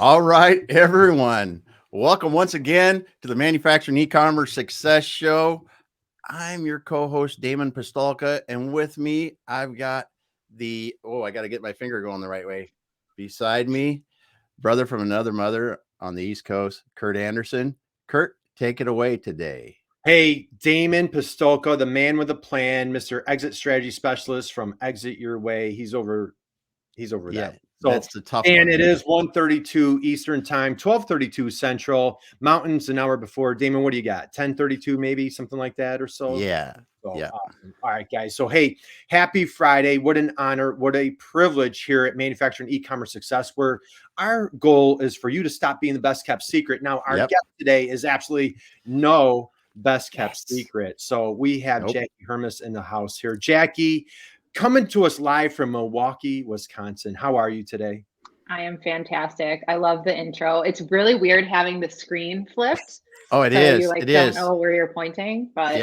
All right, everyone. Welcome once again to the Manufacturing Ecommerce Success Show. I'm your co-host, Damon Pistolka, and with me, I've got I got to get my finger going the right way. Beside me, brother from another mother on the East Coast, Curt Anderson. Curt, take it away today. Hey, Damon Pistolka, the man with a plan, Mr. Exit Strategy Specialist from Exit Your Way. He's over that. So, that's the tough and one. it is 1:32 Eastern time, 12:32 Central, Mountains an hour before. Damon, what do you got? 10:32 maybe, something like that or so? Yeah. So, yeah. Awesome. All right, guys. So, hey, happy Friday. What an honor. What a privilege here at Manufacturing Ecommerce Success, where our goal is for you to stop being the best kept secret. Now, our guest today is absolutely no best kept secret. So we have Jackie Hermes in the house here. Jackie, coming to us live from Milwaukee, Wisconsin. How are you today? I am fantastic. I love the intro. It's really weird having the screen flipped. Oh, it so is. You don't know where you're pointing, but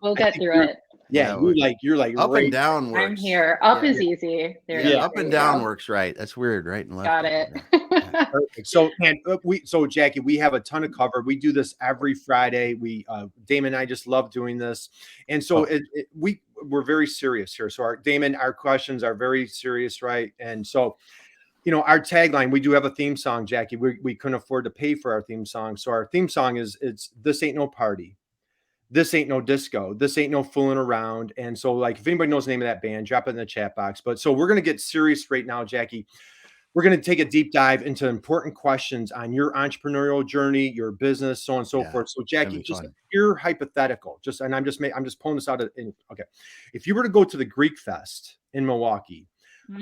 we'll get through it. Yeah, you're like up and down works. I'm here. Up is easy. Up and down works right. That's weird, right and left. Got it. Perfect. So Jackie, we have a ton of cover. We do this every Friday. Damon and I just love doing this, and so we're very serious here. So our questions are very serious, right? And so, our tagline, we do have a theme song, Jackie. We couldn't afford to pay for our theme song, so our theme song it's "This Ain't No Party. This ain't no disco. This ain't no fooling around." And so, if anybody knows the name of that band, drop it in the chat box. But so we're going to get serious right now, Jackie. We're going to take a deep dive into important questions on your entrepreneurial journey, your business, so on and so forth. So, Jackie, just pure hypothetical. I'm just pulling this out of. Okay, if you were to go to the Greek Fest in Milwaukee,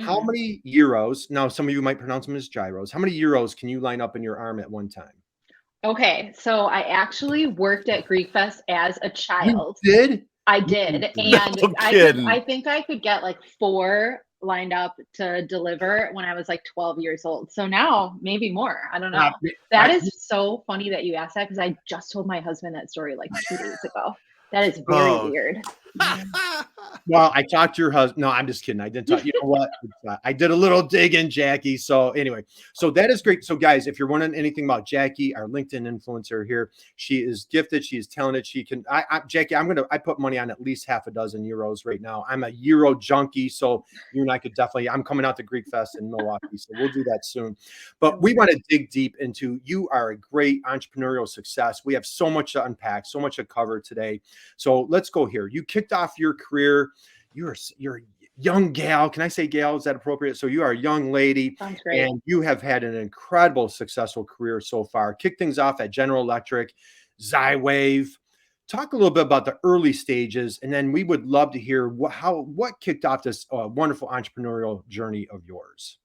how many euros? Now, some of you might pronounce them as gyros. How many euros can you line up in your arm at one time? Okay, so I actually worked at Greek Fest as a child. You did? I did. And I think I could get 4 lined up to deliver when I was 12 years old. So now maybe more. I don't know. That is so funny that you asked that, because I just told my husband that story 2 days ago. That is very weird. Well, I talked to your husband. No, I'm just kidding. I didn't talk. You know what? I did a little digging, Jackie. So anyway, so that is great. So guys, if you're wondering anything about Jackie, our LinkedIn influencer here, she is gifted. She is talented. She can, Jackie, I put money on at least half a dozen euros right now. I'm a euro junkie. So you and I could definitely, I'm coming out to Greek Fest in Milwaukee. So we'll do that soon. But we want to dig deep into, you are a great entrepreneurial success. We have so much to unpack, so much to cover today. So let's go here. You kicked off your career. You're a young gal. Can I say gal? Is that appropriate? So you are a young lady. Sounds great. And you have had an incredible, successful career so far. Kicked things off at General Electric, iWave. Talk a little bit about the early stages, and then we would love to hear what kicked off this wonderful entrepreneurial journey of yours.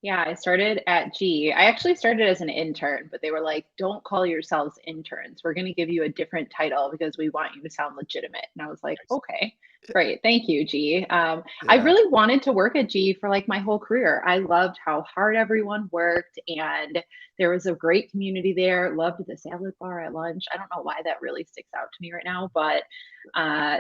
Yeah, I started at GE. I actually started as an intern, but they were like, don't call yourselves interns. We're going to give you a different title because we want you to sound legitimate. And I was like, okay, great. Thank you, GE. I really wanted to work at GE for my whole career. I loved how hard everyone worked, and there was a great community there. Loved the salad bar at lunch. I don't know why that really sticks out to me right now, but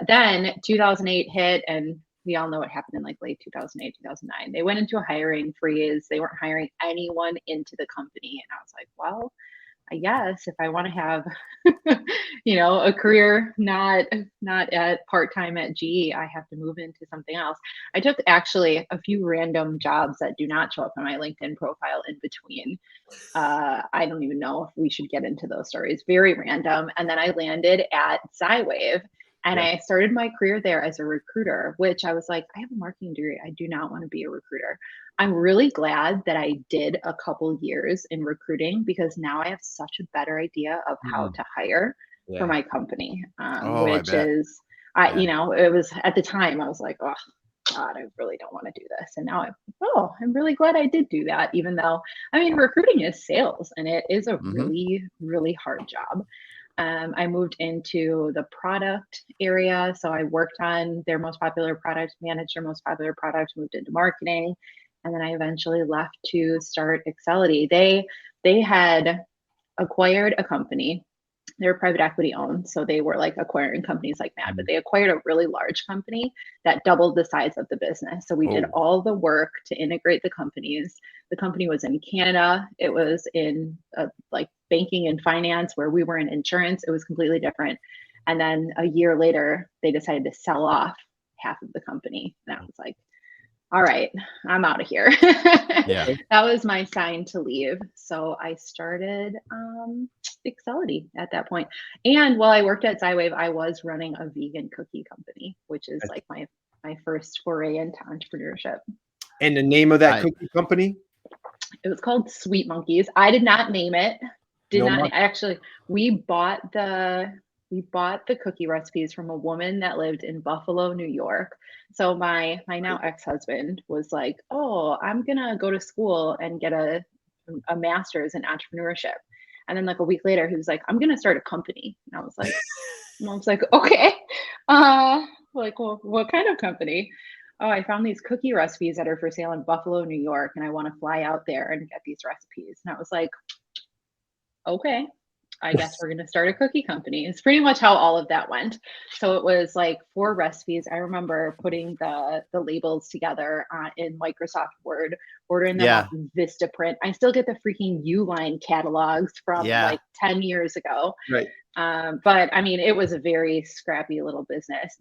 then 2008 hit, and we all know what happened in late 2008, 2009. They went into a hiring freeze. They weren't hiring anyone into the company. And I was like, well, I guess if I want to have, a career not at part-time at GE, I have to move into something else. I took actually a few random jobs that do not show up on my LinkedIn profile in between. I don't even know if we should get into those stories. Very random. And then I landed at iWave. And I started my career there as a recruiter, which I was like, I have a marketing degree. I do not want to be a recruiter. I'm really glad that I did a couple years in recruiting, because now I have such a better idea of how to hire for my company, which is, it was at the time I was like, oh God, I really don't want to do this. And now I'm really glad I did do that, even though, recruiting is sales, and it is a really, really hard job. I moved into the product area. So I worked on their most popular product, managed their most popular product, moved into marketing. And then I eventually left to start Excelity. They had acquired a company They were private equity owned, so they were like acquiring companies like mad, but they acquired a really large company that doubled the size of the business. So we did all the work to integrate the companies. The company was in Canada. It was in like banking and finance, where we were in insurance. It was completely different. And then a year later, they decided to sell off half of the company. And I was like, all right, I'm out of here. Yeah. That was my sign to leave. So I started Excelity at that point. And while I worked at iWave, I was running a vegan cookie company, which is like my first foray into entrepreneurship. And the name of that cookie company? It was called Sweet Monkeys. I did not name it. Actually, we bought the cookie recipes from a woman that lived in Buffalo, New York. So my now ex-husband was like, oh, I'm gonna go to school and get a master's in entrepreneurship. And then like a week later, he was like, I'm gonna start a company. And I was like, okay. Like, well, what kind of company? Oh, I found these cookie recipes that are for sale in Buffalo, New York, and I want to fly out there and get these recipes. And I was like, okay, I guess we're going to start a cookie company. It's pretty much how all of that went. So it was like 4 recipes. I remember putting the labels together in Microsoft Word, ordering them off Vistaprint. I still get the freaking Uline catalogs from like 10 years ago. Right. But I mean, it was a very scrappy little business.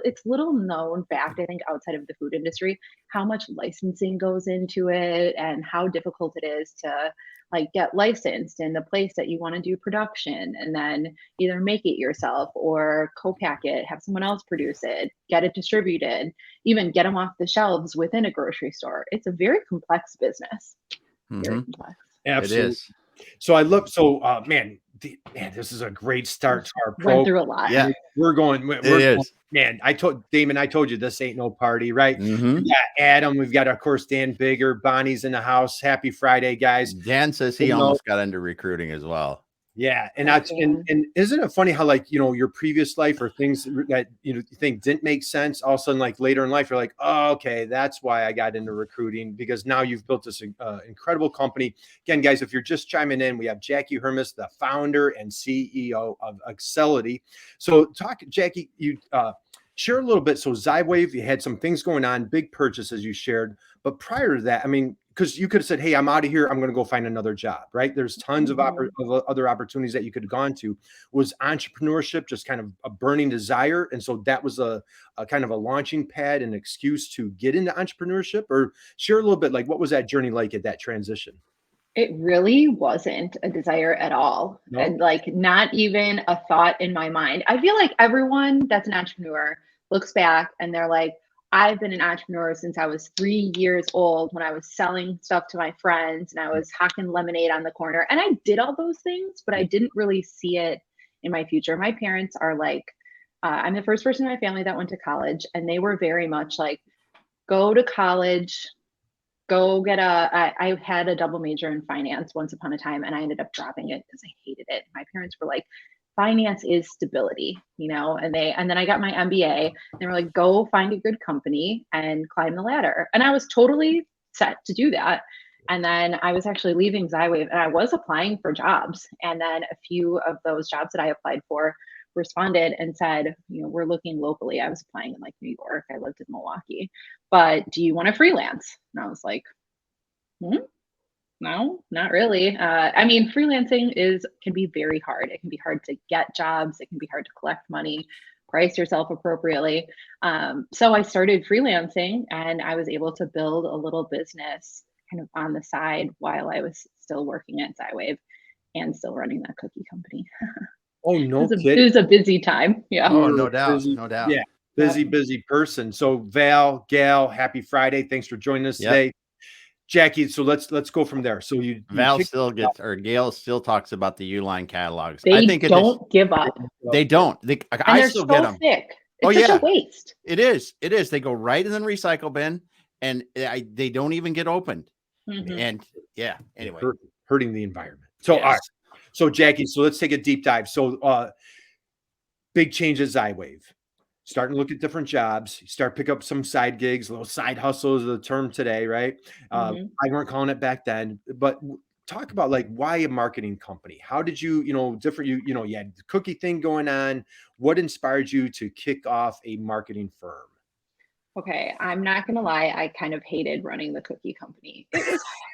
It's little known fact, I think, outside of the food industry, how much licensing goes into it and how difficult it is to like get licensed in the place that you want to do production, and then either make it yourself or co-pack it, have someone else produce it, get it distributed, even get them off the shelves within a grocery store. It's a very complex business. Very complex. Absolutely. It is. So I look, man, this is a great start to our program. Went through a lot. Yeah, we're going, man, I told you this ain't no party, right? We got Adam, we've got, of course, Dan Bigger, Bonnie's in the house. Happy Friday, guys. Dan says he almost got into recruiting as well. Yeah. And isn't it funny how, like, your previous life or things that, you think didn't make sense, all of a sudden, like later in life, you're like, oh, okay, that's why I got into recruiting, because now you've built this incredible company. Again, guys, if you're just chiming in, we have Jackie Hermes, the founder and CEO of Accelity. So Jackie, you share a little bit. So iWave, you had some things going on, big purchases you shared, but prior to that, I mean, because you could have said, hey, I'm out of here, I'm going to go find another job, right? There's tons of other opportunities that you could have gone to. Was entrepreneurship just kind of a burning desire? And so that was a kind of a launching pad, an excuse to get into entrepreneurship? Or share a little bit, like, what was that journey like at that transition? It really wasn't a desire at all. No? And like not even a thought in my mind. I feel like everyone that's an entrepreneur looks back and they're like, I've been an entrepreneur since I was 3 years old, when I was selling stuff to my friends and I was hawking lemonade on the corner. And I did all those things, but I didn't really see it in my future. My parents are like, I'm the first person in my family that went to college, and they were very much like, go to college, go get I had a double major in finance once upon a time, and I ended up dropping it because I hated it. My parents were like, finance is stability, and then I got my MBA. They were like, go find a good company and climb the ladder. And I was totally set to do that. And then I was actually leaving iWave, and I was applying for jobs. And then a few of those jobs that I applied for responded and said, we're looking locally. I was applying in like New York. I lived in Milwaukee, but do you want to freelance? And I was like, no, not really. I mean, freelancing can be very hard. It can be hard to get jobs. It can be hard to collect money, price yourself appropriately. So I started freelancing, and I was able to build a little business kind of on the side while I was still working at iWave and still running that cookie company. Oh, no, it was a busy time. Yeah. Oh, no doubt. No doubt. Yeah. Busy person. So Gal, happy Friday. Thanks for joining us today. Jackie, so let's go from there. So Gail still talks about the Uline catalogs. I think don't give up. They don't. I still get them. Thick. It's such a waste. It is. They go right in the recycle bin, and they don't even get opened. And anyway, hurting the environment. So all right. So Jackie, so let's take a deep dive. So big changes iWave. Starting to look at different jobs, you start pick up some side gigs, little side hustles is the term today, right? I weren't calling it back then, but talk about like why a marketing company? How did you, you had the cookie thing going on. What inspired you to kick off a marketing firm? Okay, I'm not gonna lie, I kind of hated running the cookie company.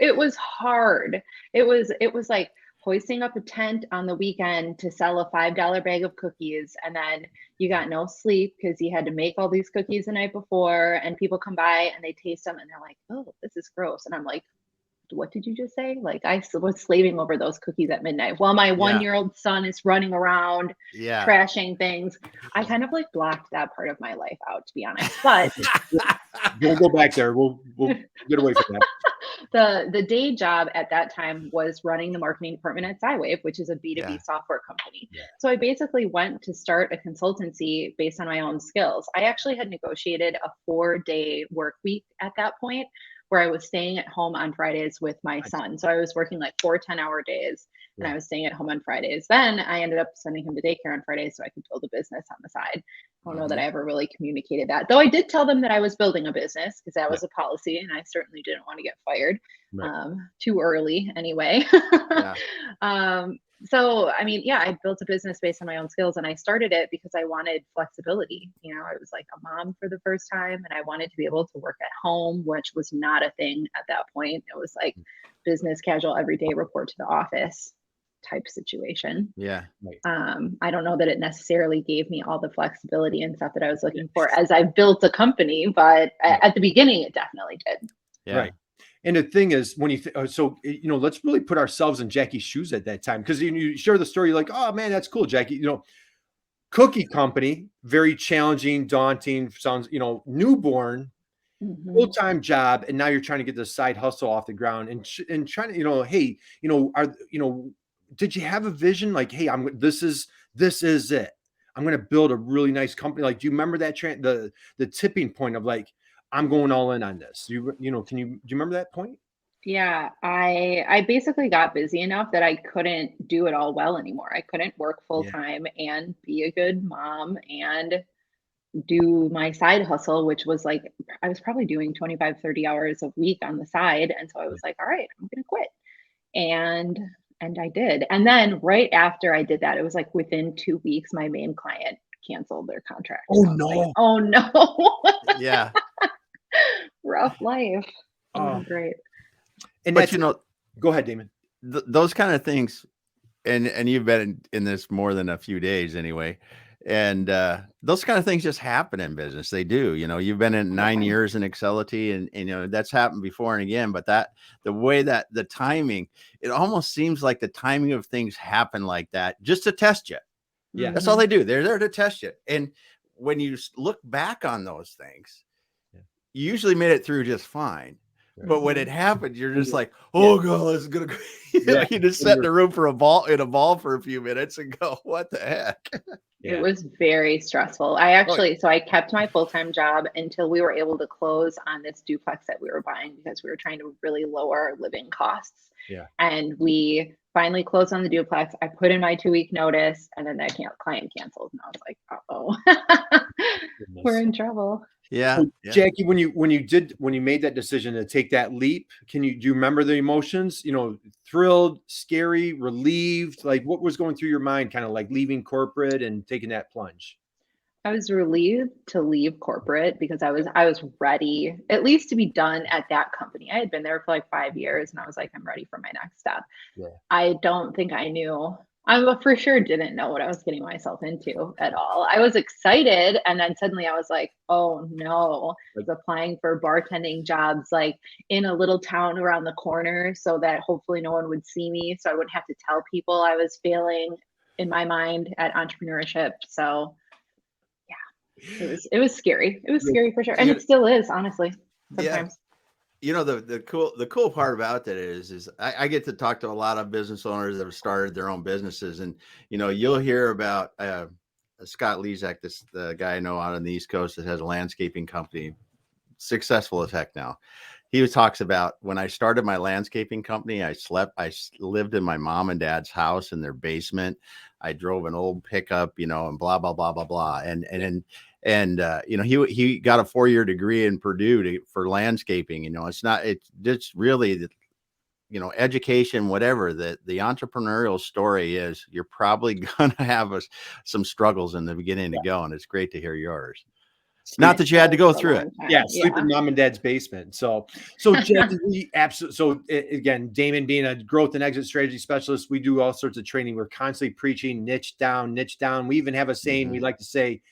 It was hard. It was like hoisting up a tent on the weekend to sell a $5 bag of cookies, and then you got no sleep because you had to make all these cookies the night before, and people come by and they taste them and they're like, "Oh, this is gross." And I'm like, what did you just say? Like was slaving over those cookies at midnight while my 1-year-old son is running around trashing things. I kind of like blocked that part of my life out, to be honest. But we'll go back there. We'll get away from that. The day job at that time was running the marketing department at iWave, which is a B2b software company. So I basically went to start a consultancy based on my own skills. I actually had negotiated a 4-day work week at that point, where I was staying at home on Fridays with my son. So I was working like 4 10-hour days, and I was staying at home on Fridays. Then I ended up sending him to daycare on Fridays so I could build a business on the side. I don't know that I ever really communicated that, though I did tell them that I was building a business because that was a policy, and I certainly didn't want to get fired too early anyway. So, I mean, I built a business based on my own skills, and I started it because I wanted flexibility. I was like a mom for the first time, and I wanted to be able to work at home, which was not a thing at that point. It was like business casual, everyday report to the office type situation. I don't know that it necessarily gave me all the flexibility and stuff that I was looking for as I built a company, but at the beginning, it definitely did. Right. And the thing is, when let's really put ourselves in Jackie's shoes at that time, because you share the story, you're like, oh man, that's cool, Jackie. Cookie company, very challenging, daunting, sounds, newborn, full-time job, and now you're trying to get this side hustle off the ground and trying to, hey, did you have a vision like, hey, this is it. I'm going to build a really nice company. Like, do you remember that the tipping point of like, I'm going all in on this? Do you remember that point? Yeah, I basically got busy enough that I couldn't do it all well anymore. I couldn't work full time and be a good mom and do my side hustle, which was like, I was probably doing 25, 30 hours a week on the side. And so I was like, all right, I'm going to quit. And I did. And then right after I did that, it was like within 2 weeks, my main client canceled their contract. Oh no. Like, oh no. Yeah. Rough life. Oh, great. And but go ahead, Damon. Those kind of things, and you've been in this more than a few days anyway. And those kind of things just happen in business. They do. You've been in 9 years in Excelity, and that's happened before and again. But the way that the timing, it almost seems like the timing of things happen like that just to test you. Yeah, that's all they do. They're there to test you. And when you look back on those things, you usually made it through just fine. But when it happened, you're just like, oh god, this is gonna go. You just sat in the room for a ball for a few minutes and go, what the heck? It was very stressful. So I kept my full-time job until we were able to close on this duplex that we were buying because we were trying to really lower our living costs. And we finally closed on the duplex. I put in my 2-week notice, and then that client canceled, and I was like, uh-oh, we're in trouble. Yeah. Jackie, when you made that decision to take that leap, do you remember the emotions? Thrilled, scary, relieved? Like, what was going through your mind, kind of like leaving corporate and taking that plunge? I was relieved to leave corporate because I was ready at least to be done at that company. I had been there for like 5 years, and I was like, I'm ready for my next step. I don't think I knew. I for sure didn't know what I was getting myself into at all. I was excited, and then suddenly I was like, oh no. I was applying for bartending jobs like in a little town around the corner so that hopefully no one would see me, so I wouldn't have to tell people I was failing in my mind at entrepreneurship. So it was scary. It was scary for sure. And it still is, honestly, sometimes. The cool part about that is I get to talk to a lot of business owners that have started their own businesses, and you'll hear about Scott Lezak, the guy I know out on the East Coast that has a landscaping company, successful as heck now. He talks about, when I started my landscaping company, I lived in my mom and dad's house in their basement. I drove an old pickup, and blah blah blah blah blah, and he got a 4-year degree in Purdue for landscaping. It's really education, whatever, the entrepreneurial story is, you're probably going to have some struggles in the beginning to go. And it's great to hear yours. Not that you had to go through it. Yeah, sleep in mom and dad's basement. So Jackie, we absolutely. So again, Damon being a growth and exit strategy specialist, we do all sorts of training. We're constantly preaching niche down, niche down. We even have a saying we like to say,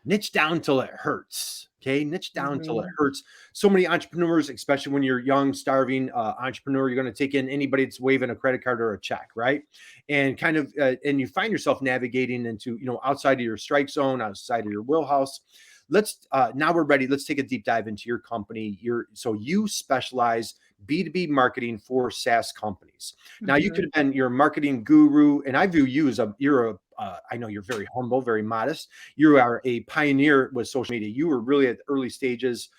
niche down till it hurts. Okay, niche down till it hurts. So many entrepreneurs, especially when you're young, starving entrepreneur, you're going to take in anybody that's waving a credit card or a check, right? And kind of, and you find yourself navigating into, outside of your strike zone, outside of your wheelhouse. Let's now we're ready. Let's take a deep dive into your company. So you specialize B2B marketing for SaaS companies. Now you could have been your marketing guru, and I view you as I know you're very humble, very modest. You are a pioneer with social media. You were really at the early stages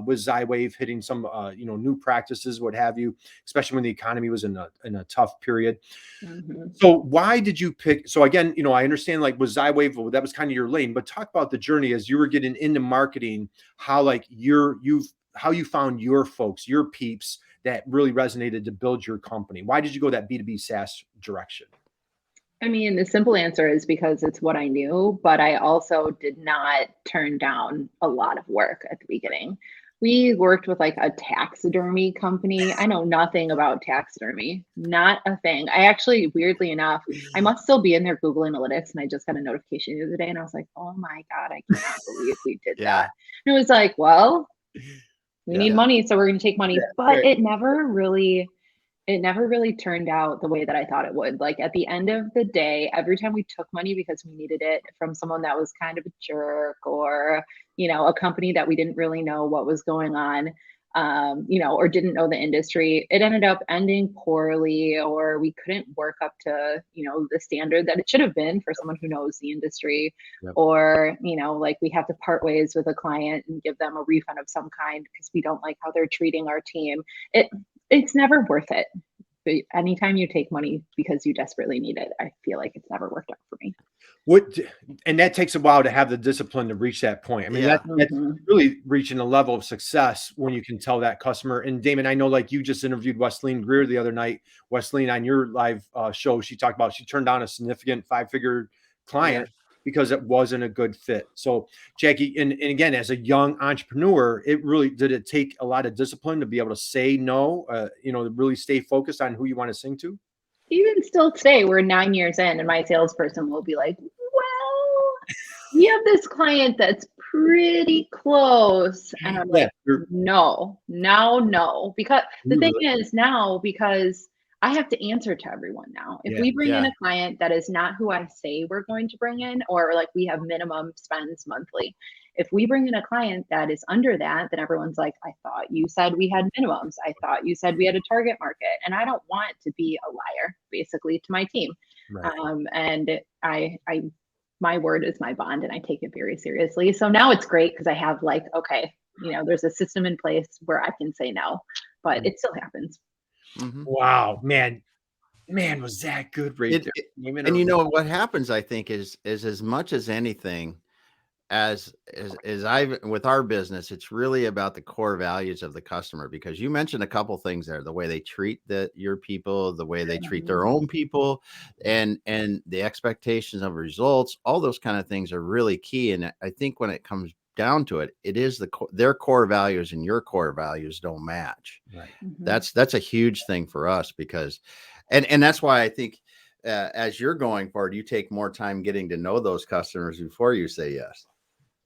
with iWave, hitting some new practices, what have you, especially when the economy was in a tough period. So why did you pick? So again, I understand like with iWave, that was kind of your lane, but talk about the journey as you were getting into marketing, how like how you found your folks, your peeps that really resonated to build your company. Why did you go that B2B SaaS direction? I mean, the simple answer is because it's what I knew, but I also did not turn down a lot of work at the beginning. We worked with like a taxidermy company. I know nothing about taxidermy, not a thing. I actually, weirdly enough, I must still be in their Google Analytics, and I just got a notification the other day, and I was like, oh my God, I cannot believe we did that. And it was like, well, we need money, so we're going to take money. But it never really turned out the way that I thought it would. Like at the end of the day, every time we took money because we needed it from someone that was kind of a jerk, or, a company that we didn't really know what was going on, or didn't know the industry, it ended up ending poorly, or we couldn't work up to, the standard that it should have been for someone who knows the industry, or, like we have to part ways with a client and give them a refund of some kind because we don't like how they're treating our team. It's never worth it. But anytime you take money because you desperately need it, I feel like it's never worked out for me. And that takes a while to have the discipline to reach that point. I mean, that's really reaching a level of success when you can tell that customer. And Damon, I know like you just interviewed Wesleyan Greer the other night. Wesleyan, on your live show, she talked about she turned down a significant 5-figure client because it wasn't a good fit. So Jackie, and again, as a young entrepreneur, did it take a lot of discipline to be able to say no, to really stay focused on who you want to sing to? Even still today, we're 9 years in, and my salesperson will be like, well, we have this client that's pretty close. And I'm like, no. Because the thing is now, because I have to answer to everyone now. If we bring in a client that is not who I say we're going to bring in, or like we have minimum spends monthly, if we bring in a client that is under that, then everyone's like, I thought you said we had minimums. I thought you said we had a target market. And I don't want to be a liar, basically, to my team. Right. And my word is my bond, and I take it very seriously. So now it's great because I have like, okay, there's a system in place where I can say no, but it still happens. Wow, man, was that good right there. And what happens, I think, is as much as anything, as with our business, it's really about the core values of the customer, because you mentioned a couple things there, the way they treat your people, the way they treat their own people, and the expectations of results, all those kind of things are really key. And I think when it comes down to it, it is their core values and your core values don't match. Right. That's a huge thing for us, because, and that's why I think as you're going forward, you take more time getting to know those customers before you say yes.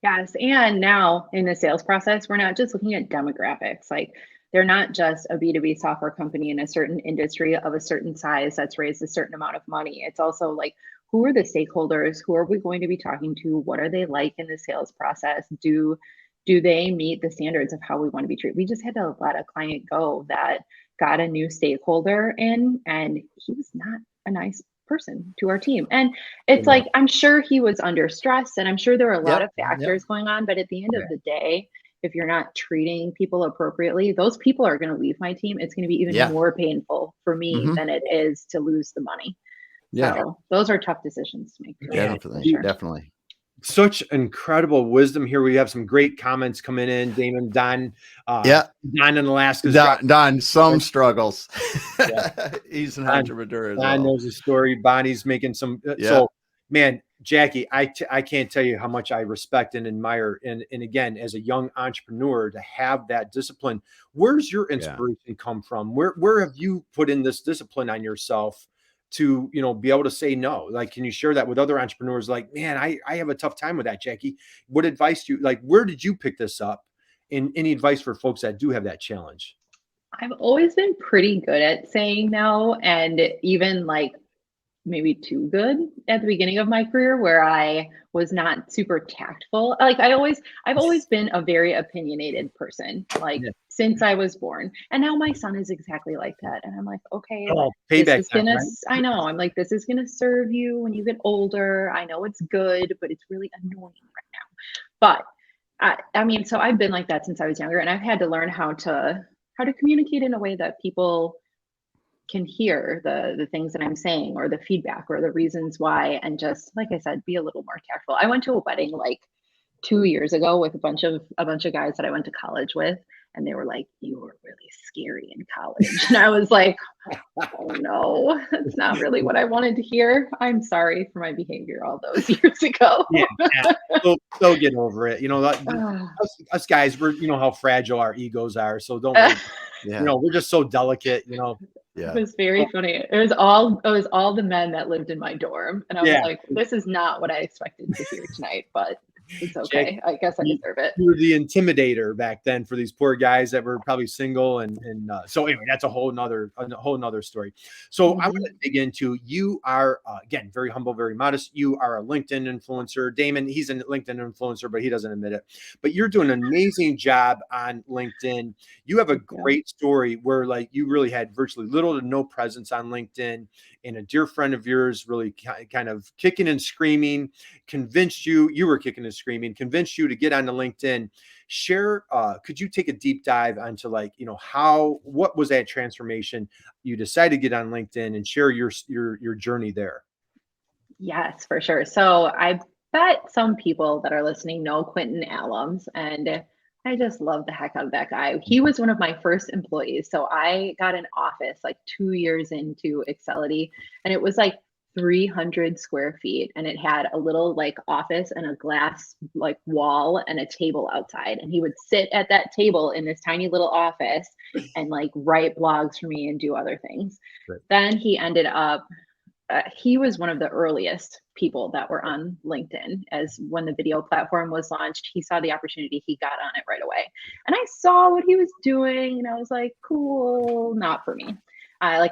Yes. And now in the sales process, we're not just looking at demographics. Like they're not just a B2B software company in a certain industry of a certain size that's raised a certain amount of money. It's also like, who are the stakeholders? Who are we going to be talking to? What are they like in the sales process? Do they meet the standards of how we want to be treated? We just had to let a client go that got a new stakeholder in, and he was not a nice person to our team. And it's like, I'm sure he was under stress, and I'm sure there were a lot of factors going on, but at the end of the day, if you're not treating people appropriately, those people are going to leave my team. It's going to be even more painful for me than it is to lose the money. So those are tough decisions to make. Definitely. such incredible wisdom here. We have some great comments coming in. Damon, Don, Yeah. Don in Alaska. Don, some struggles. Yeah. He's an Don- entrepreneur as Don well. knows the story. Bonnie's making some. Yeah. So, man, Jackie, I can't tell you how much I respect and admire. And again, as a young entrepreneur, to have that discipline. Where's your inspiration come from? Where have you put in this discipline on yourself to, be able to say no? Like, can you share that with other entrepreneurs? Like, man, I have a tough time with that, Jackie. What advice do you like? Where did you pick this up? And any advice for folks that do have that challenge? I've always been pretty good at saying no, and even like maybe too good at the beginning of my career, where I was not super tactful. Like I've always been a very opinionated person, like since I was born. And now my son is exactly like that. And I'm like, okay, payback this is time, gonna, right? I know, I'm like, this is gonna serve you when you get older. I know it's good, but it's really annoying right now. But I mean, so I've been like that since I was younger, and I've had to learn how to communicate in a way that people can hear the things that I'm saying, or the feedback, or the reasons why, and just like I said, be a little more tactful. I went to a wedding like 2 years ago with a bunch of guys that I went to college with, and they were like, "You were really scary in college," and I was like, "Oh no, that's not really what I wanted to hear. I'm sorry for my behavior all those years ago." They'll get over it. Us guys, we're how fragile our egos are. So don't worry. We're just so delicate. It was very funny. It was all the men that lived in my dorm, and I was like, "This is not what I expected to hear tonight," but it's okay. Jake, I guess I deserve it. You were the intimidator back then for these poor guys that were probably single, and so anyway, that's a whole nother story. So I want to dig into, you are again very humble, very modest. You are a LinkedIn influencer. Damon, he's a LinkedIn influencer, but he doesn't admit it. But you're doing an amazing job on LinkedIn. You have a great story where like you really had virtually little to no presence on LinkedIn, and a dear friend of yours really kind of kicking and screaming convinced you were kicking and screaming, convinced you to get onto LinkedIn. Share, could you take a deep dive onto like, what was that transformation? You decided to get on LinkedIn, and share your journey there. Yes, for sure. So I bet some people that are listening know Quentin Allums, and I just love the heck out of that guy. He was one of my first employees. So I got an office like 2 years into Excelity, and it was like 300 square feet, and it had a little like office and a glass like wall and a table outside, and he would sit at that table in this tiny little office and like write blogs for me and do other things. Right. Then he ended up he was one of the earliest people that were on LinkedIn. As when the video platform was launched, he saw the opportunity, he got on it right away. And I saw what he was doing, and I was like, cool, not for me. I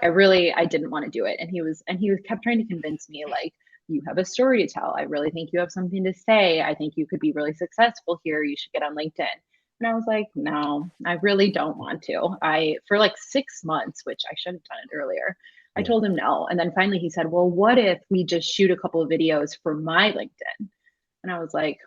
didn't want to do it. And he kept trying to convince me, like, you have a story to tell. I really think you have something to say. I think you could be really successful here. You should get on LinkedIn. And I was like, no, I really don't want to. For like 6 months, which I should have done it earlier, I told him no. And then finally he said, well, what if we just shoot a couple of videos for my LinkedIn? And I was like,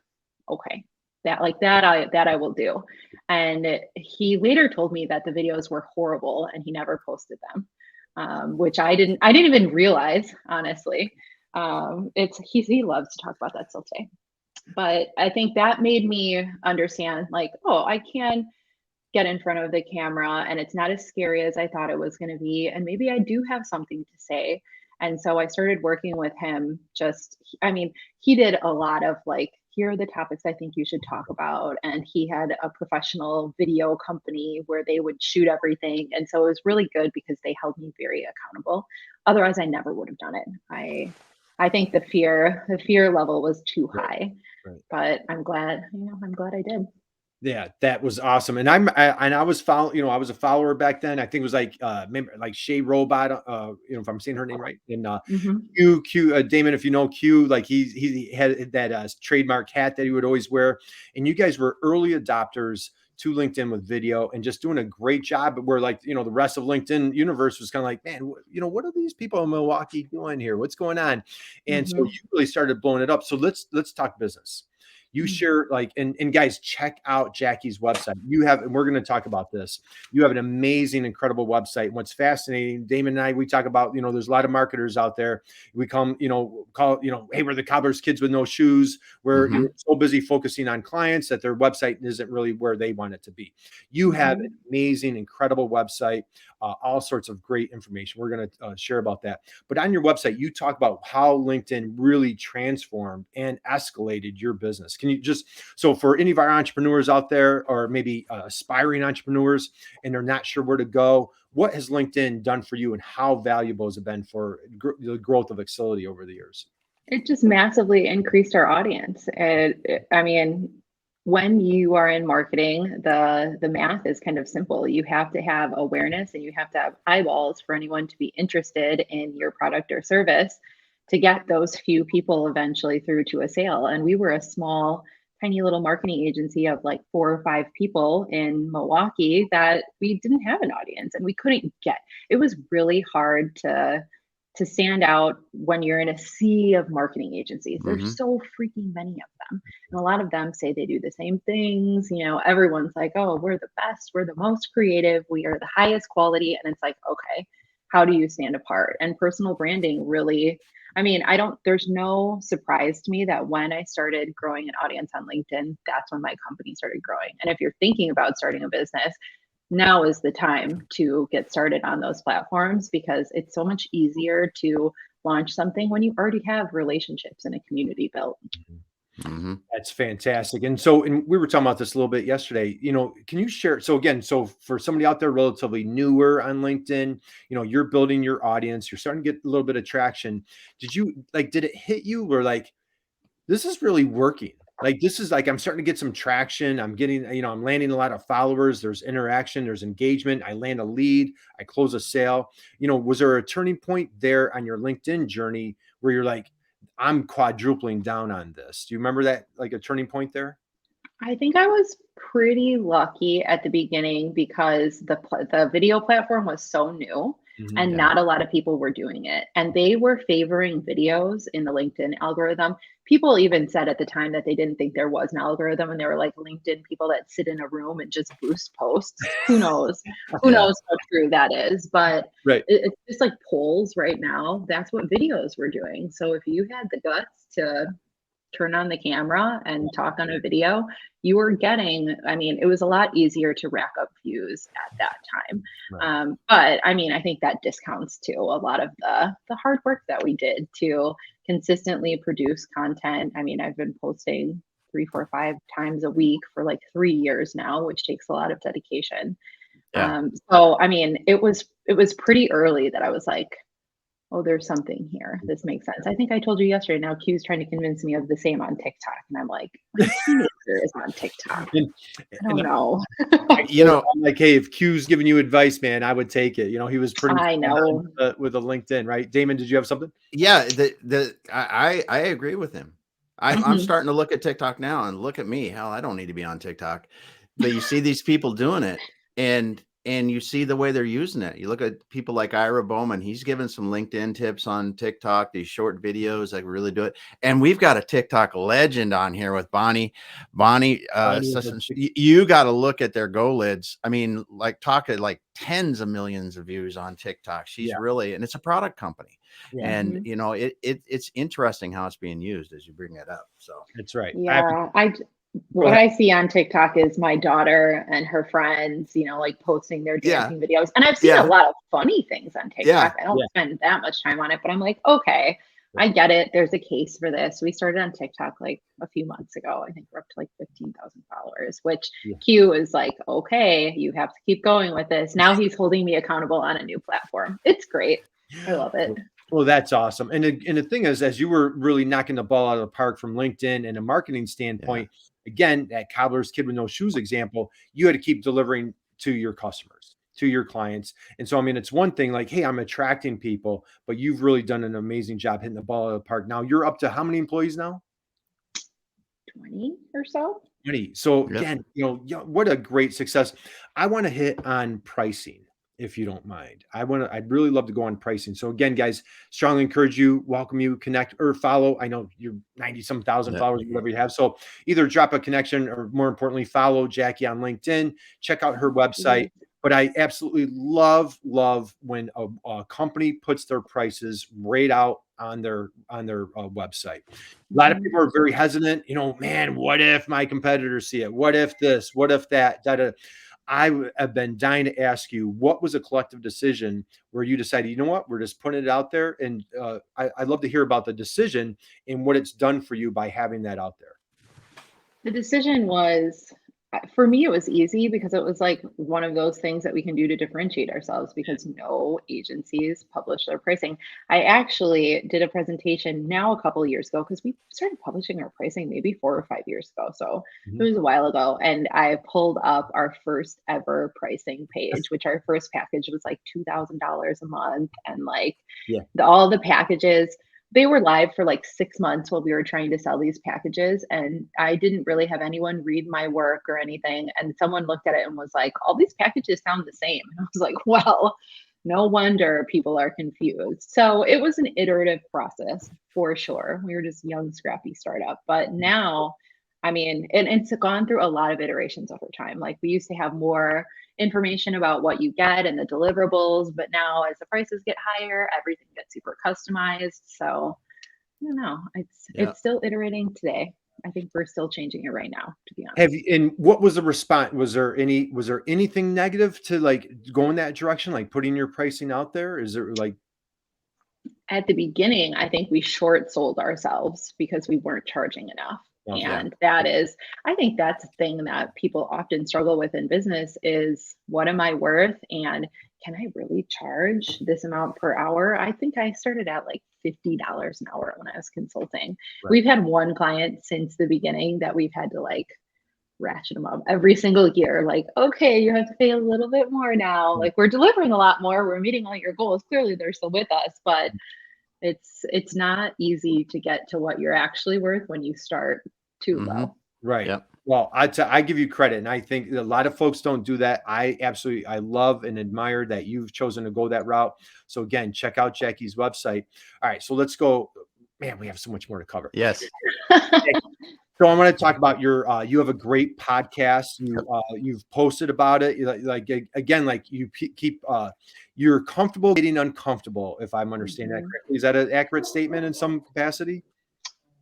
okay, that I will do. And he later told me that the videos were horrible and he never posted them, which I didn't even realize, honestly. He loves to talk about that still today. But I think that made me understand, like, oh, I can get in front of the camera and it's not as scary as I thought it was going to be. And maybe I do have something to say. And so I started working with him. He did a lot of like, here are the topics I think you should talk about. And he had a professional video company where they would shoot everything. And so it was really good because they held me very accountable. Otherwise, I never would have done it. I think the fear level was too high, but I'm glad I did. Yeah, that was awesome. And I was following, I was a follower back then. I think it was like, maybe like Shay Robot, if I'm saying her name right. And Q, Damon, if you know Q, like he had that trademark hat that he would always wear. And you guys were early adopters to LinkedIn with video and just doing a great job. But where like, the rest of LinkedIn universe was kind of like, man, what are these people in Milwaukee doing here? What's going on? And so you really started blowing it up. So let's talk business. You share like, and guys, check out Jackie's website. And we're going to talk about this. You have an amazing, incredible website. And what's fascinating, Damon and I, we talk about, there's a lot of marketers out there. We hey, we're the cobbler's kids with no shoes. We're so busy focusing on clients that their website isn't really where they want it to be. You have an amazing, incredible website, all sorts of great information. We're going to share about that. But on your website, you talk about how LinkedIn really transformed and escalated your business. Can you so for any of our entrepreneurs out there, or maybe aspiring entrepreneurs, and they're not sure where to go, what has LinkedIn done for you, and how valuable has it been for the growth of Excelity over the years? It just massively increased our audience. I mean, when you are in marketing, the math is kind of simple. You have to have awareness and you have to have eyeballs for anyone to be interested in your product or service to get those few people eventually through to a sale. And we were a small, tiny little marketing agency of like 4 or 5 people in Milwaukee that we didn't have an audience, and we couldn't get. It was really hard to stand out when you're in a sea of marketing agencies. There's so freaking many of them. And a lot of them say they do the same things. Everyone's like, oh, we're the best. We're the most creative. We are the highest quality. And it's like, okay, how do you stand apart? And personal branding really, there's no surprise to me that when I started growing an audience on LinkedIn, that's when my company started growing. And if you're thinking about starting a business, now is the time to get started on those platforms, because it's so much easier to launch something when you already have relationships and a community built. That's fantastic. And we were talking about this a little bit yesterday. Can you share? So for somebody out there relatively newer on LinkedIn, you're building your audience, you're starting to get a little bit of traction. Did it hit you where like, this is really working? Like, this is like, I'm starting to get some traction. I'm getting, I'm landing a lot of followers. There's interaction, there's engagement. I land a lead, I close a sale. Was there a turning point there on your LinkedIn journey where you're like, I'm quadrupling down on this? Do you remember that, like a turning point there? I think I was pretty lucky at the beginning because the video platform was so new. And not a lot of people were doing it. And they were favoring videos in the LinkedIn algorithm. People even said at the time that they didn't think there was an algorithm, and they were like, LinkedIn people that sit in a room and just boost posts. Who knows? Who knows how true that is? But it's just like polls right now. That's what videos were doing. So if you had the guts to turn on the camera and talk on a video, you were getting, it was a lot easier to rack up views at that time. But I think that discounts too a lot of the hard work that we did to consistently produce content. I've been posting 3, 4, 5 times a week for like 3 years now, which takes a lot of dedication. So it was pretty early that I was like, oh, there's something here. This makes sense. I think I told you yesterday, now Q's trying to convince me of the same on TikTok. And I'm like, my teenager is on TikTok. I don't know. I'm like, hey, if Q's giving you advice, man, I would take it. He was pretty I know with a LinkedIn, right? Damon, did you have something? Yeah, I agree with him. I'm starting to look at TikTok now, and look at me. Hell, I don't need to be on TikTok. But you see these people doing it, and you see the way they're using it. You look at people like Ira Bowman. He's given some LinkedIn tips on TikTok, these short videos that really do it. And we've got a TikTok legend on here with Bonnie. You got to look at their go lids. Talking like tens of millions of views on TikTok. She's really, and it's a product company. And it's interesting how it's being used as you bring it up. So that's right. Yeah, what I see on TikTok is my daughter and her friends, posting their dancing videos. And I've seen a lot of funny things on TikTok. I don't spend that much time on it, but I'm like, okay, I get it. There's a case for this. We started on TikTok like a few months ago. I think we're up to like 15,000 followers, which Q is like, okay, you have to keep going with this. Now he's holding me accountable on a new platform. It's great. I love it. Well, that's awesome. And the thing is, as you were really knocking the ball out of the park from LinkedIn and a marketing standpoint, again, that cobbler's kid with no shoes example, you had to keep delivering to your customers, to your clients. And so, it's one thing like, hey, I'm attracting people, but you've really done an amazing job hitting the ball out of the park. Now you're up to how many employees now? 20 or so. 20. So again, what a great success. I want to hit on pricing. if you don't mind. I'd really love to go on pricing. So again, guys, strongly encourage you, welcome you, connect or follow. I know you're 90-some thousand followers, whatever you have. So either drop a connection or more importantly, follow Jackie on LinkedIn, check out her website. But I absolutely love when a company puts their prices right out on their website. A lot of people are very hesitant, man, what if my competitors see it? What if this, what if that? I have been dying to ask you, what was a collective decision where you decided, you know what, we're just putting it out there? And I'd love to hear about the decision and what it's done for you by having that out there. The decision was, for me, it was easy because it was like one of those things that we can do to differentiate ourselves because no agencies publish their pricing. I actually did a presentation now a couple of years ago because we started publishing our pricing maybe 4 or 5 years ago. So it was a while ago. And I pulled up our first ever pricing page, which our first package was like $2,000 a month. And like all the packages, they were live for like 6 months while we were trying to sell these packages. And I didn't really have anyone read my work or anything. And someone looked at it and was like, all these packages sound the same. And I was like, well, no wonder people are confused. So it was an iterative process for sure. We were just young, scrappy startup. But now, I mean, and it's gone through a lot of iterations over time. Like we used to have more information about what you get and the deliverables, but now as the prices get higher, everything gets super customized. So I don't know, it's still iterating today. I think we're still changing it right now, to be honest. And what was the response? Was there anything negative to like go in that direction, like putting your pricing out there? Is there like at the beginning, I think we short sold ourselves because we weren't charging enough. And that is, I think that's the thing that people often struggle with in business is what am I worth? And can I really charge this amount per hour? I think I started at like $50 an hour when I was consulting. Right. We've had one client since the beginning that we've had to like ratchet them up every single year. Like, okay, you have to pay a little bit more now. Like we're delivering a lot more. We're meeting all your goals. Clearly they're still with us, but it's not easy to get to what you're actually worth when you start too low. Right. Yep. Well, I give you credit. And I think a lot of folks don't do that. I love and admire that you've chosen to go that route. So again, check out Jackie's website. All right. So let's go, man, we have so much more to cover. Yes. So I'm going to talk about your, you have a great podcast. You've posted about it. Like again, like you keep, you're comfortable getting uncomfortable. If I'm understanding that correctly, is that an accurate statement in some capacity?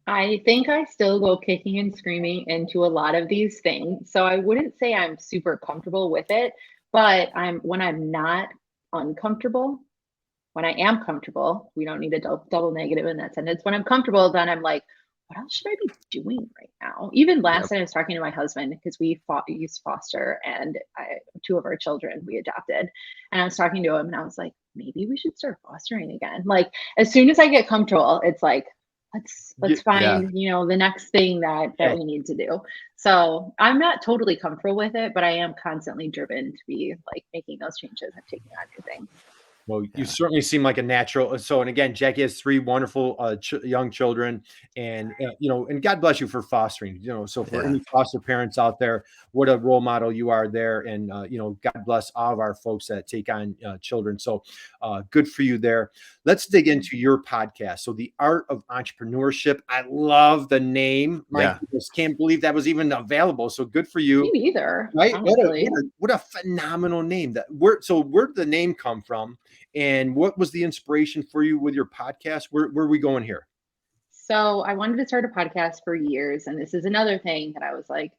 I think I still go kicking and screaming into a lot of these things. So I wouldn't say I'm super comfortable with it, but when I'm not uncomfortable, when I am comfortable, we don't need a double negative in that sentence. When I'm comfortable, then I'm like, what else should I be doing right now? Even last night I was talking to my husband because we used foster and 2 of our children we adopted. And I was talking to him and I was like, maybe we should start fostering again. Like as soon as I get comfortable, it's like, let's find, the next thing that we need to do. So I'm not totally comfortable with it, but I am constantly driven to be like making those changes and taking on new things. Well, you certainly seem like a natural. So, and again, Jackie has 3 wonderful young children, and and God bless you for fostering. So for any foster parents out there, what a role model you are there, and God bless all of our folks that take on children. So, good for you there. Let's dig into your podcast. So, the Art of Entrepreneurship. I love the name. I just can't believe that was even available. So good for you. Me neither. Right? What a phenomenal name. Where did the name come from? And what was the inspiration for you with your podcast? Where are we going here? So I wanted to start a podcast for years. And this is another thing that I was like,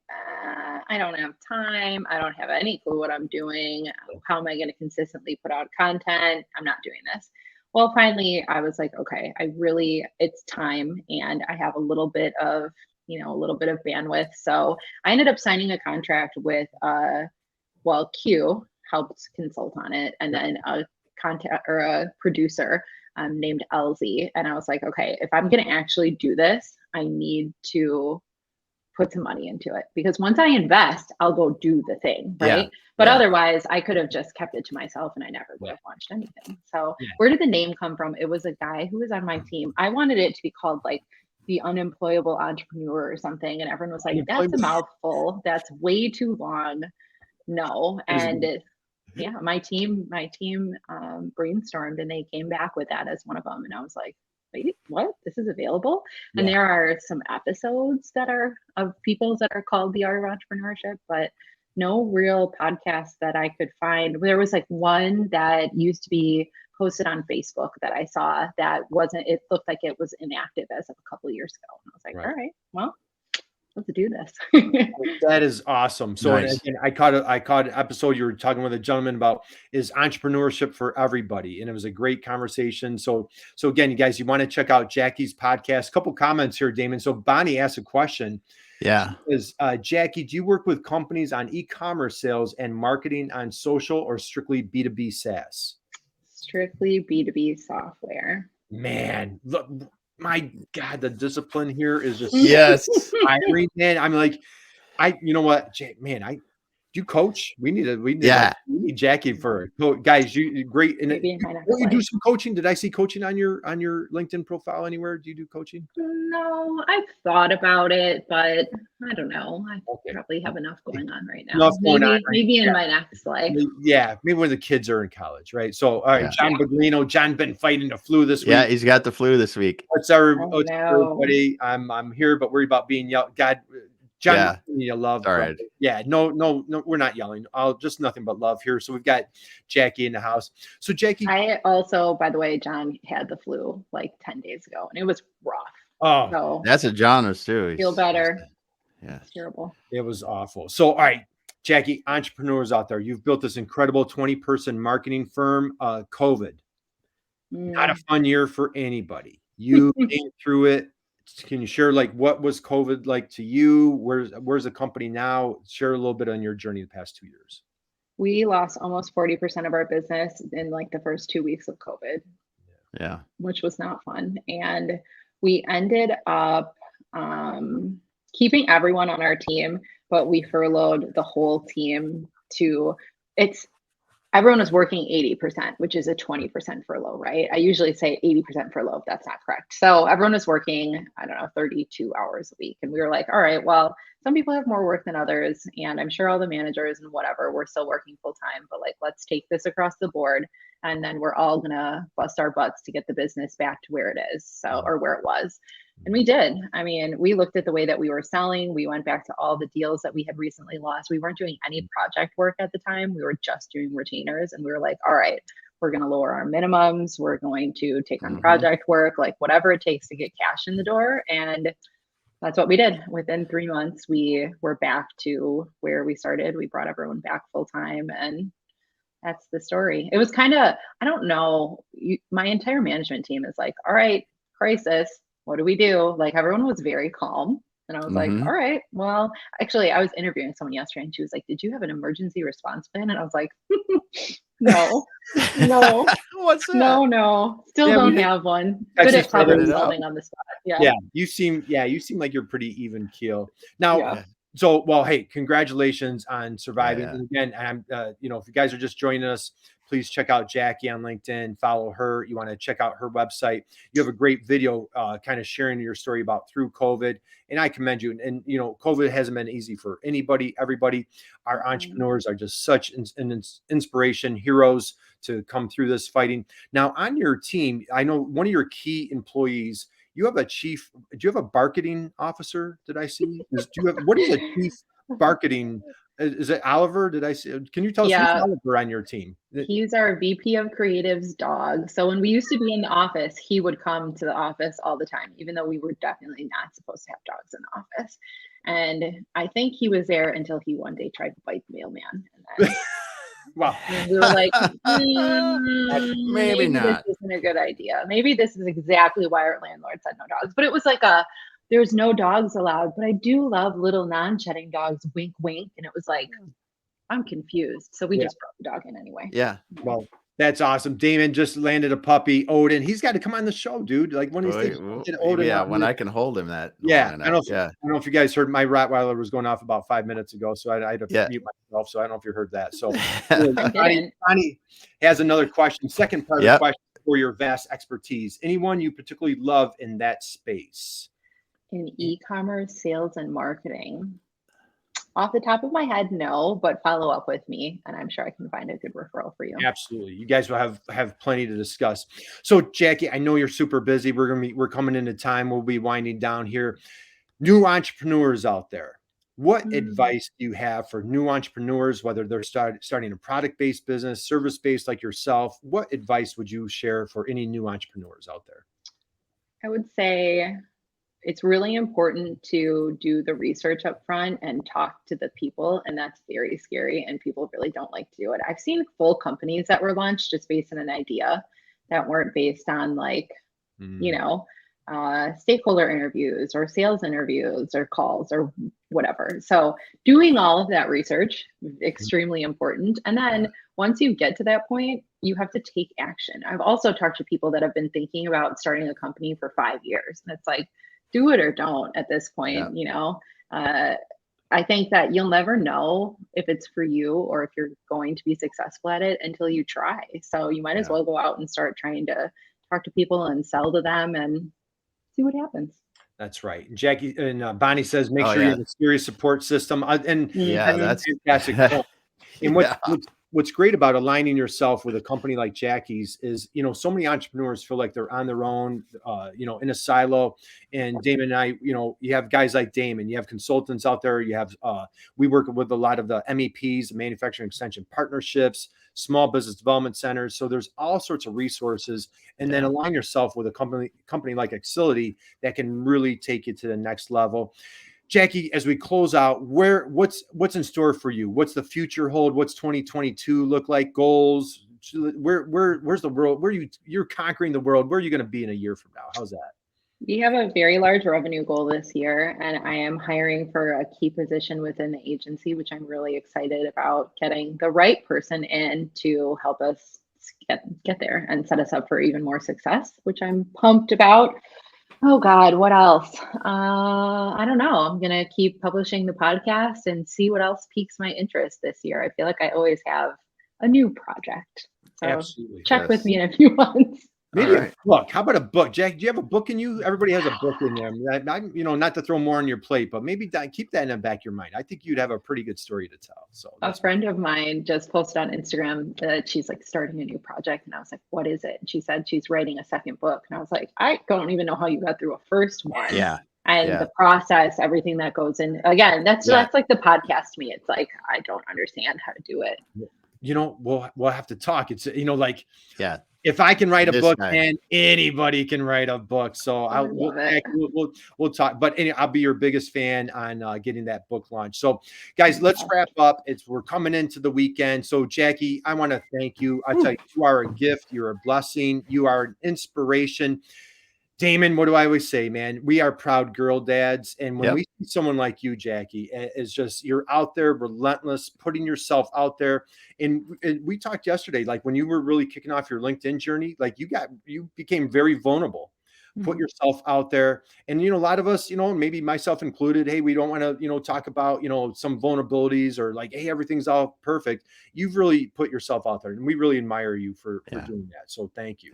I don't have time. I don't have any clue what I'm doing. How am I going to consistently put out content? I'm not doing this. Well, finally, I was like, okay, it's time. And I have a little bit of bandwidth. So I ended up signing a contract with, Q helped consult on it. And then a producer named LZ. And I was like, okay, if I'm going to actually do this, I need to put some money into it because once I invest, I'll go do the thing. Right. But otherwise I could have just kept it to myself and I never would have launched anything. So where did the name come from? It was a guy who was on my team. I wanted it to be called like the Unemployable Entrepreneur or something. And everyone was like, that's a mouthful. That's way too long. No. And yeah, my team brainstormed and they came back with that as one of them. And I was like, wait, what? This is available? Yeah. And there are some episodes that are of people that are called The Art of Entrepreneurship, but no real podcast that I could find. There was like one that used to be posted on Facebook that I saw that wasn't, it looked like it was inactive as of a couple of years ago. And I was like, Right. all right, well, let's do this. That is awesome. So Nice. again, I caught an episode you were talking with a gentleman about is entrepreneurship for everybody. And it was a great conversation. So again, you guys, you want to check out Jackie's podcast. A couple comments here, Damon. So Bonnie asked a question. Yeah. Is Jackie, do you work with companies on e-commerce sales and marketing on social or strictly B2b SaaS? Strictly B2B software. Man, look, my God, the discipline here is just Yes. inspiring, man. I'm like, you know what, man, do you coach? We need Jackie for guys. You great. And Maybe in my next don't you life. do some coaching? Did I see coaching on your LinkedIn profile anywhere? Do you do coaching? No, I've thought about it, but I don't know. I Okay. probably have enough going on right now. Enough going on, right? Maybe in Yeah. my next life. Yeah, maybe when the kids are in college, right? So, all right, Yeah. John Baglino. John been fighting the flu this Yeah, week. he's got the flu this week. What's no. everybody? I'm here, but worried about being yelled. God, John, Yeah. you love. All right. Yeah, no, we're not yelling. Just nothing but love here. So we've got Jackie in the house. So Jackie, I also, by the way, John had the flu like 10 days ago and it was rough. oh, So That's a Jonas too. feel better. Yeah. It's terrible. it was awful. So, all right, Jackie, entrepreneurs out there, you've built this incredible 20-person marketing firm. COVID, not a fun year for anybody. You came through it. Can you share like what was COVID like to you? Where's the company now? Share a little bit on your journey the past 2 years. We lost almost 40% of our business in like the first 2 weeks of COVID, Yeah. which was not fun. And we ended up keeping everyone on our team, but we furloughed the whole team everyone was working 80%, which is a 20% furlough, right? I usually say 80% furlough if that's not correct. So everyone was working, 32 hours a week. And we were like, all right, well, some people have more work than others. And I'm sure all the managers and whatever, we're still working full time, but like, let's take this across the board. And then we're all gonna bust our butts to get the business back to where it is, or where it was. And we did. I mean, we looked at the way that we were selling. We went back to all the deals that we had recently lost. We weren't doing any project work at the time. We were just doing retainers. And we were like, all right, we're going to lower our minimums. We're going to take on project work, like whatever it takes to get cash in the door. And that's what we did. Within 3 months, we were back to where we started. We brought everyone back full time. And that's the story. It was kind of, I don't know, my entire management team is like, all right, crisis. What do we do? Like everyone was very calm. And I was like, all right, well, actually, I was interviewing someone yesterday and she was like, did you have an emergency response plan? And I was like, no. What's that? No. Still don't have one. Good at problem solving on the spot. Yeah. You seem like you're pretty even keel. Now, so, well, hey, congratulations on surviving. Yeah. And again, I'm, if you guys are just joining us, please check out Jackie on LinkedIn, follow her. You want to check out her website. You have a great video kind of sharing your story about through COVID. And I commend you. And COVID hasn't been easy for anybody, everybody. Our entrepreneurs are just such an inspiration, heroes to come through this fighting. Now, on your team, I know one of your key employees, you have do you have a marketing officer? Did I see? What is a chief marketing? Is it Oliver? Did I see? Can you tell us who's Oliver on your team? He's our VP of Creative's dog. So when we used to be in the office, he would come to the office all the time, even though we were definitely not supposed to have dogs in the office. And I think he was there until he one day tried to bite the mailman. And then wow. And we were like, maybe not. This isn't a good idea. Maybe this is exactly why our landlord said no dogs. But it was like there's no dogs allowed. But I do love little non-shedding dogs, wink, wink. And it was like, I'm confused. So we just brought the dog in anyway. Yeah. Well, that's awesome. Damon just landed a puppy, Odin. He's got to come on the show, dude. Like when he's Odin. Yeah, when I can hold him that. Yeah. I don't know if you guys heard my Rottweiler was going off about 5 minutes ago. So I had to mute myself. So I don't know if you heard that. So Bonnie has another question. Second part of the question for your vast expertise. Anyone you particularly love in that space? In e-commerce, sales, and marketing. Off the top of my head, no, but follow up with me and I'm sure I can find a good referral for you. Absolutely. You guys will have plenty to discuss. So Jackie, I know you're super busy. We're coming into time. We'll be winding down here. New entrepreneurs out there. What advice do you have for new entrepreneurs, whether they're starting a product-based business, service-based like yourself? What advice would you share for any new entrepreneurs out there? I would say it's really important to do the research up front and talk to the people. And that's very scary. And people really don't like to do it. I've seen full companies that were launched just based on an idea that weren't based on like, stakeholder interviews or sales interviews or calls or whatever. So doing all of that research, extremely important. And then once you get to that point, you have to take action. I've also talked to people that have been thinking about starting a company for 5 years. And it's like, do it or don't at this point. I think that you'll never know if it's for you or if you're going to be successful at it until you try. So you might as well go out and start trying to talk to people and sell to them and see what happens. That's right. Jackie and Bonnie says, make sure you have a serious support system. That's fantastic. And what's great about aligning yourself with a company like Jackie's is, so many entrepreneurs feel like they're on their own, in a silo. And Damon and I, you have guys like Damon, you have consultants out there. You have, we work with a lot of the MEPs, manufacturing extension partnerships, small business development centers. So there's all sorts of resources, and then align yourself with a company like Excelity that can really take you to the next level. Jackie, as we close out, what's in store for you? What's the future hold? What's 2022 look like? Goals? Where's the world? You're conquering the world. Where are you going to be in a year from now? How's that? We have a very large revenue goal this year, and I am hiring for a key position within the agency, which I'm really excited about getting the right person in to help us get there and set us up for even more success, which I'm pumped about. Oh God, what else? I don't know. I'm going to keep publishing the podcast and see what else piques my interest this year. I feel like I always have a new project. So absolutely. Check with me in a few months. Maybe a book. How about a book? Jack, do you have a book in you? Everybody has a book in them. Not to throw more on your plate, but maybe keep that in the back of your mind. I think you'd have a pretty good story to tell. So a friend of mine just posted on Instagram that she's like starting a new project. And I was like, what is it? And she said she's writing a second book. And I was like, I don't even know how you got through a first one. And the process, everything that goes in. Again, that's like the podcast to me. It's like, I don't understand how to do it. We'll have to talk. It's, if I can write a book, and anybody can write a book. So we'll talk, but I'll be your biggest fan on getting that book launched. So guys, let's wrap up. We're coming into the weekend. So Jackie, I want to thank you. I tell you, you are a gift. You're a blessing. You are an inspiration. Damon, what do I always say, man? We are proud girl dads. And when we see someone like you, Jackie, it's just, you're out there, relentless, putting yourself out there. And we talked yesterday, like when you were really kicking off your LinkedIn journey, like you became very vulnerable. Put yourself out there. And, a lot of us, maybe myself included, hey, we don't want to, talk about, some vulnerabilities or like, hey, everything's all perfect. You've really put yourself out there. And we really admire you for doing that. So thank you.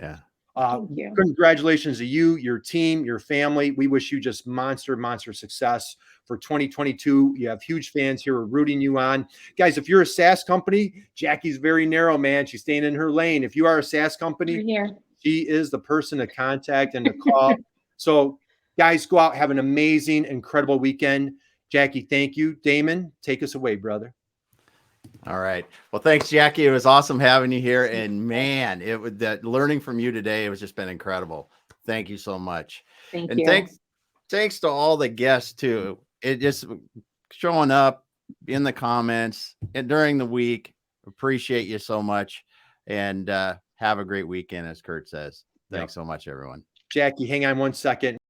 Congratulations to you, your team, your family. We wish you just monster success for 2022. You have huge fans here. We're rooting you on. Guys, if you're a SaaS company, Jackie's very narrow, man. She's staying in her lane. If you are a SaaS company, she is the person to contact and to call. So guys, go out, have an amazing, incredible weekend. Jackie, thank you. Damon, take us away, brother. All right. Well, thanks, Jackie. It was awesome having you here. And man, that learning from you today, it was just been incredible. Thank you so much. Thank you. Thanks to all the guests too. It just showing up in the comments and during the week. Appreciate you so much. And have a great weekend, as Curt says. Thanks so much, everyone. Jackie, hang on one second.